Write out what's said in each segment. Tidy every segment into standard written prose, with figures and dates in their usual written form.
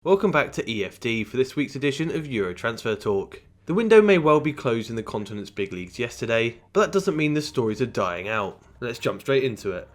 Welcome back to EFD for this week's edition of Euro Transfer Talk. The window may well be closed in the continent's big leagues yesterday, but that doesn't mean the stories are dying out. Let's jump straight into it.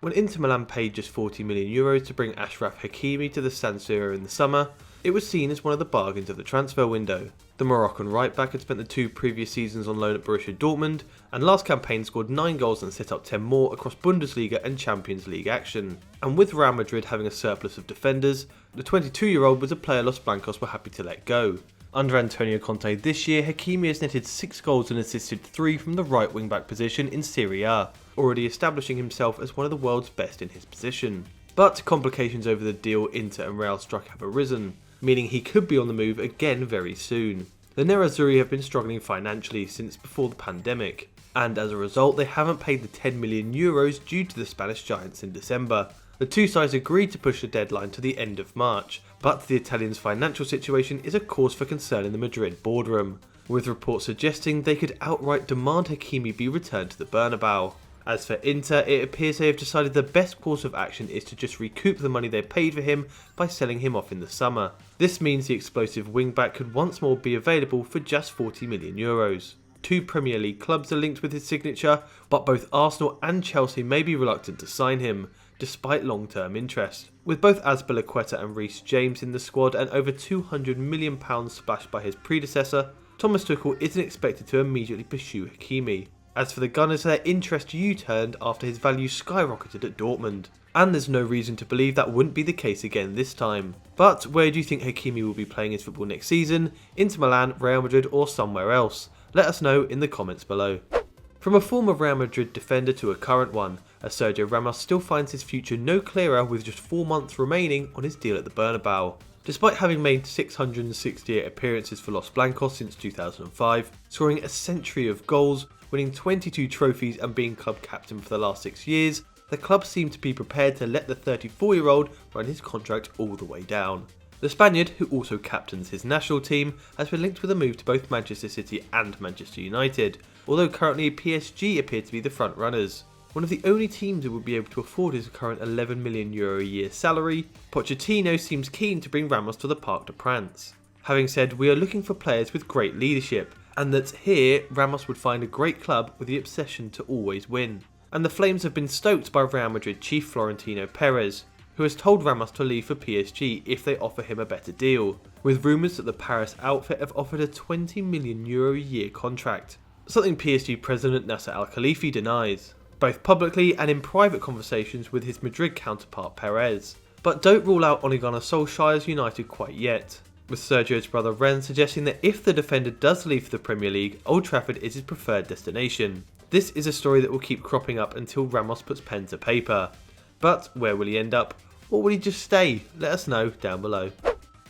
When Inter Milan paid just €40 million to bring Achraf Hakimi to the San Siro in the summer, it was seen as one of the bargains of the transfer window. The Moroccan right-back had spent the two previous seasons on loan at Borussia Dortmund, and last campaign scored 9 goals and set up 10 more across Bundesliga and Champions League action. And with Real Madrid having a surplus of defenders, the 22-year-old was a player Los Blancos were happy to let go. Under Antonio Conte this year, Hakimi has netted 6 goals and assisted 3 from the right wing-back position in Serie A, already establishing himself as one of the world's best in his position. But complications over the deal Inter and Real struck have arisen, meaning he could be on the move again very soon. The Nerazzurri have been struggling financially since before the pandemic, and as a result they haven't paid the €10 million due to the Spanish giants in December. The two sides agreed to push the deadline to the end of March, but the Italians' financial situation is a cause for concern in the Madrid boardroom, with reports suggesting they could outright demand Hakimi be returned to the Bernabeu. As for Inter, it appears they have decided the best course of action is to just recoup the money they paid for him by selling him off in the summer. This means the explosive wingback could once more be available for just €40 million. 2 Premier League clubs are linked with his signature, but both Arsenal and Chelsea may be reluctant to sign him, despite long-term interest. With both Azpilicueta and Reece James in the squad and over £200 million splashed by his predecessor, Thomas Tuchel isn't expected to immediately pursue Hakimi. As for the Gunners, their interest U-turned after his value skyrocketed at Dortmund, and there's no reason to believe that wouldn't be the case again this time. But where do you think Hakimi will be playing his football next season? Inter Milan, Real Madrid or somewhere else? Let us know in the comments below. From a former Real Madrid defender to a current one, Sergio Ramos still finds his future no clearer with just 4 months remaining on his deal at the Bernabeu. Despite having made 668 appearances for Los Blancos since 2005, scoring a century of goals, winning 22 trophies and being club captain for the last 6 years, the club seemed to be prepared to let the 34-year-old run his contract all the way down. The Spaniard, who also captains his national team, has been linked with a move to both Manchester City and Manchester United, although currently PSG appear to be the front runners. One of the only teams who would be able to afford his current €11 million a year salary, Pochettino seems keen to bring Ramos to the Parc des Princes, having said we are looking for players with great leadership, and that here Ramos would find a great club with the obsession to always win. And the flames have been stoked by Real Madrid chief Florentino Perez, who has told Ramos to leave for PSG if they offer him a better deal, with rumours that the Paris outfit have offered a €20 million a year contract, something PSG president Nasser Al-Khelaifi denies, both publicly and in private conversations with his Madrid counterpart Perez. But don't rule out Ole Gunnar Solskjaer's United quite yet, with Sergio's brother Ren suggesting that if the defender does leave for the Premier League, Old Trafford is his preferred destination. This is a story that will keep cropping up until Ramos puts pen to paper. But where will he end up? Or will he just stay? Let us know down below.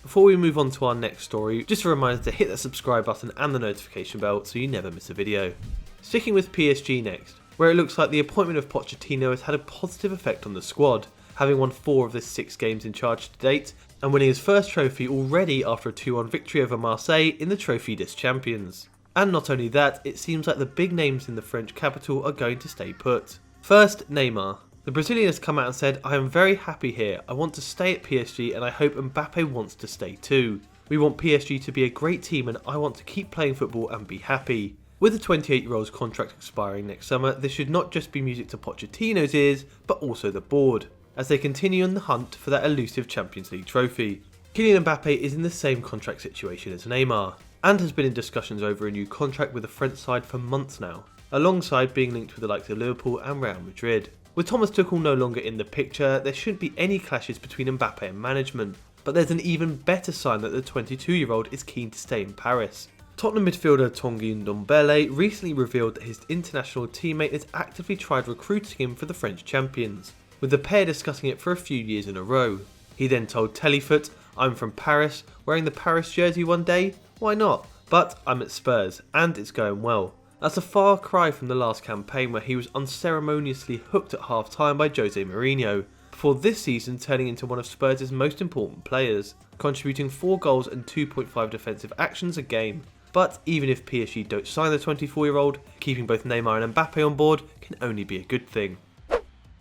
Before we move on to our next story, just a reminder to hit that subscribe button and the notification bell so you never miss a video. Sticking with PSG next, where it looks like the appointment of Pochettino has had a positive effect on the squad, having won 4 of the 6 games in charge to date, and winning his first trophy already after a 2-1 victory over Marseille in the Trophy des Champions. And not only that, it seems like the big names in the French capital are going to stay put. First, Neymar. The Brazilian has come out and said, "I am very happy here, I want to stay at PSG and I hope Mbappe wants to stay too. We want PSG to be a great team and I want to keep playing football and be happy." With the 28-year-old's contract expiring next summer, this should not just be music to Pochettino's ears, but also the board, as they continue on the hunt for that elusive Champions League trophy. Kylian Mbappe is in the same contract situation as Neymar, and has been in discussions over a new contract with the French side for months now, alongside being linked with the likes of Liverpool and Real Madrid. With Thomas Tuchel no longer in the picture, there shouldn't be any clashes between Mbappe and management, but there's an even better sign that the 22-year-old is keen to stay in Paris. Tottenham midfielder Tanguy Ndombele recently revealed that his international teammate has actively tried recruiting him for the French champions, with the pair discussing it for a few years in a row. He then told Telefoot, "I'm from Paris, wearing the Paris jersey one day? Why not? But I'm at Spurs, and it's going well." That's a far cry from the last campaign where he was unceremoniously hooked at half-time by Jose Mourinho, before this season turning into one of Spurs' most important players, contributing 4 goals and 2.5 defensive actions a game. But even if PSG don't sign the 24-year-old, keeping both Neymar and Mbappe on board can only be a good thing.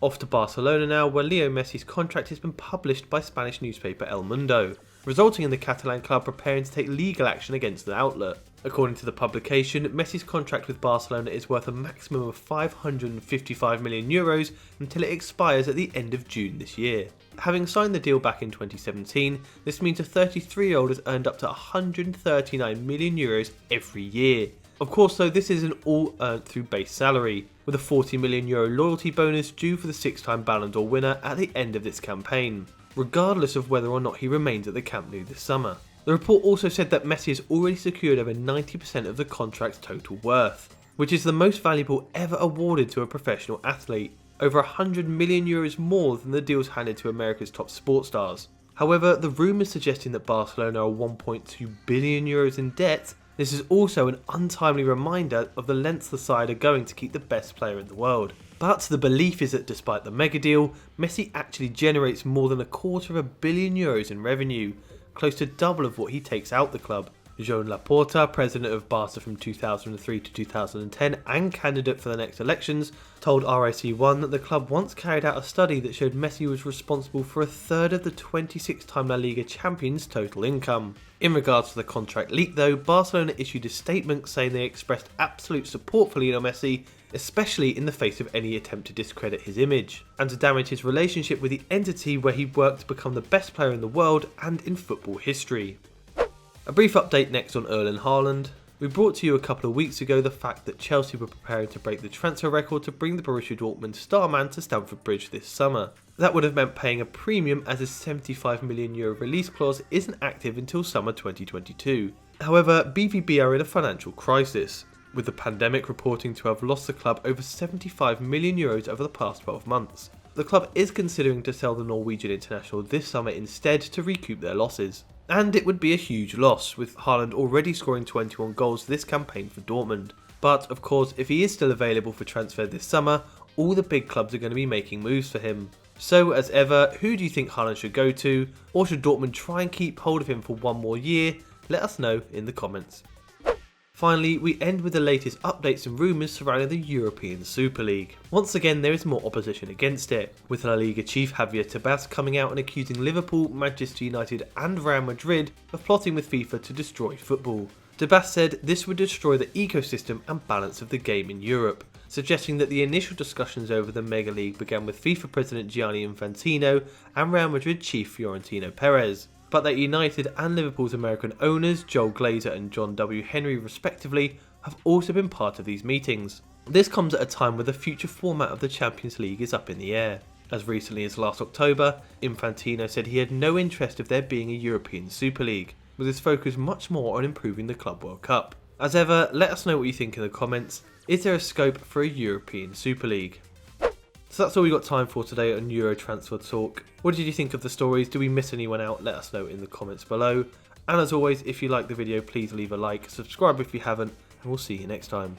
Off to Barcelona now, where Leo Messi's contract has been published by Spanish newspaper El Mundo. resulting in the Catalan club preparing to take legal action against the outlet. According to the publication, Messi's contract with Barcelona is worth a maximum of €555 million until it expires at the end of June this year. Having signed the deal back in 2017, this means a 33-year-old has earned up to €139 million every year. Of course though, this isn't all earned through base salary, with a €40 million loyalty bonus due for the 6-time Ballon d'Or winner at the end of this campaign, regardless of whether or not he remains at the Camp Nou this summer. The report also said that Messi has already secured over 90% of the contract's total worth, which is the most valuable ever awarded to a professional athlete, over €100 million more than the deals handed to America's top sports stars. However, the rumours suggesting that Barcelona are €1.2 billion in debt. This is also an untimely reminder of the lengths the side are going to keep the best player in the world. But the belief is that despite the mega deal, Messi actually generates more than €250 million in revenue, close to double of what he takes out the club. Joan Laporta, president of Barca from 2003 to 2010 and candidate for the next elections, told RIC1 that the club once carried out a study that showed Messi was responsible for a third of the 26-time La Liga champions' total income. In regards to the contract leak though, Barcelona issued a statement saying they expressed absolute support for Lionel Messi, especially in the face of any attempt to discredit his image, and to damage his relationship with the entity where he worked to become the best player in the world and in football history. A brief update next on Erling Haaland. We brought to you a couple of weeks ago the fact that Chelsea were preparing to break the transfer record to bring the Borussia Dortmund star man to Stamford Bridge this summer. That would have meant paying a premium as his €75 million release clause isn't active until summer 2022. However, BVB are in a financial crisis, with the pandemic reporting to have lost the club over €75 million over the past 12 months. The club is considering to sell the Norwegian international this summer instead to recoup their losses. And it would be a huge loss, with Haaland already scoring 21 goals this campaign for Dortmund. But of course, if he is still available for transfer this summer, all the big clubs are going to be making moves for him. So as ever, who do you think Haaland should go to? Or should Dortmund try and keep hold of him for one more year? Let us know in the comments. Finally, we end with the latest updates and rumours surrounding the European Super League. Once again, there is more opposition against it, with La Liga chief Javier Tebas coming out and accusing Liverpool, Manchester United and Real Madrid of plotting with FIFA to destroy football. Tebas said this would destroy the ecosystem and balance of the game in Europe, suggesting that the initial discussions over the Mega League began with FIFA President Gianni Infantino and Real Madrid chief Florentino Perez, but that United and Liverpool's American owners, Joel Glazer and John W. Henry respectively, have also been part of these meetings. This comes at a time where the future format of the Champions League is up in the air. As recently as last October, Infantino said he had no interest of there being a European Super League, with his focus much more on improving the Club World Cup. As ever, let us know what you think in the comments. Is there a scope for a European Super League? So that's all we got time for today on Euro Transfer Talk. What did you think of the stories? Did we miss anyone out? Let us know in the comments below. And as always, if you like the video, please leave a like, subscribe if you haven't, and we'll see you next time.